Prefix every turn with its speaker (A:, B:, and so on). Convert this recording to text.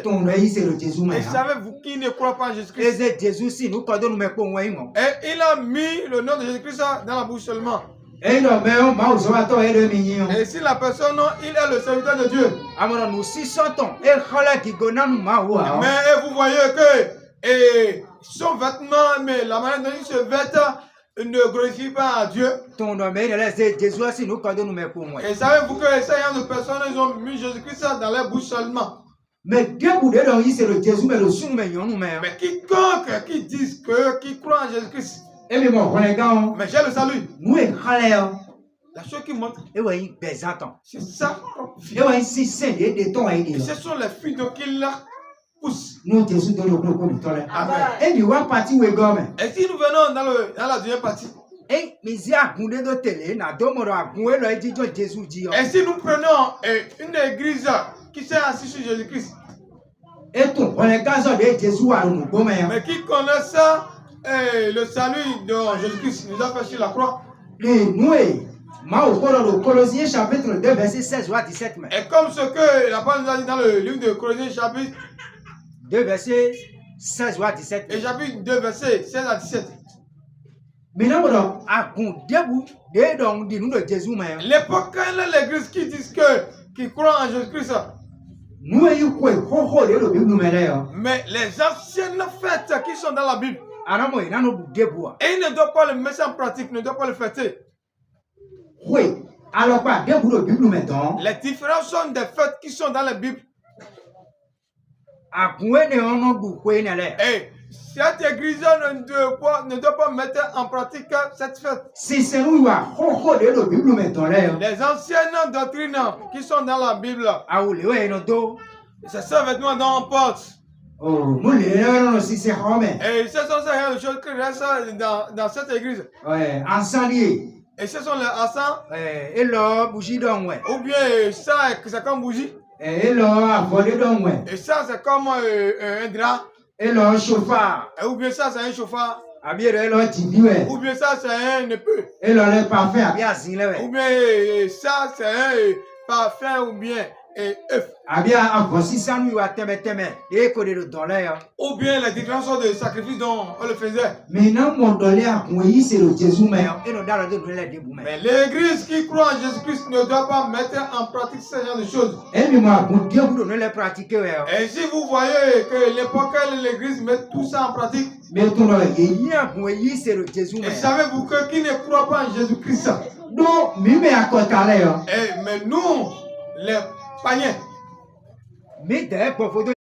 A: Ton œil, c'est le Jésus.
B: Et savez-vous qui ne croit pas en Jésus-Christ?
A: Et Jésus, si nous cordons nous mettons au moins.
B: Et il a mis le nom de Jésus-Christ dans la bouche seulement.
A: Et
B: si la personne, il est le serviteur de Dieu.
A: nous 600 ans. Mais
B: vous voyez que son vêtement, mais la manière dont il se vête, ne glorifie pas Dieu.
A: Ton nom est Jésus, si nous cordons nous mettons au moins.
B: Et savez-vous que ces gens de personnes, ils ont mis Jésus-Christ dans leur bouche seulement.
A: Mais Dieu voudrait donc c'est le Jésus, mais le sou mais
B: quiconque qui dit qui croit en Jésus-Christ.
A: Mais j'ai
B: le salut.
A: Nous
B: La chose qui montre.
A: C'est
B: ça.
A: Ce
B: sont les fruits de qu'il pousse.
A: Nous Jésus de
B: Amen.
A: Et si nous venons
B: dans la deuxième partie.
A: Et si
B: nous prenons une église qui s'est assise sur Jésus-Christ.
A: Mais
B: qui connaît ça, le salut de Jésus-Christ nous a fait sur la croix.
A: Colossiens chapitre 2 verset 16 à 17.
B: Et comme ce que la parole nous a dit dans le livre de Colossiens chapitre
A: 2 verset 16 à 17.
B: Et chapitre 2 verset 16 à 17.
A: L'époque
B: quand l'église qui dit qui croit en Jésus-Christ. Mais les anciennes fêtes qui sont dans la Bible, et ils ne doivent pas le mettre en pratique, ne doivent pas le fêter.
A: Oui. Alors quoi?
B: Les différences sont des fêtes qui sont dans la Bible. Et cette église ne doit pas mettre en pratique cette fête. Les anciennes doctrines qui sont dans la Bible, c'est ce vêtement dont on porte. Et ce sont ces choses qui restent dans cette église. Et ce sont les encens. Ou bien ça, c'est comme bougie. Et ça, c'est comme un drap. Ou bien ça, c'est un chauffard. Ou bien ça, c'est un épée. Ou bien ça, c'est un parfum ou bien œuf. Ou bien la différence de sacrifice dont on le faisait. Mais l'église qui croit en Jésus-Christ ne doit pas mettre en pratique ce genre de choses. Et si vous voyez que l'époque où l'église met tout ça en pratique, et savez-vous que qui ne croit pas en Jésus-Christ? Mais nous, les païens,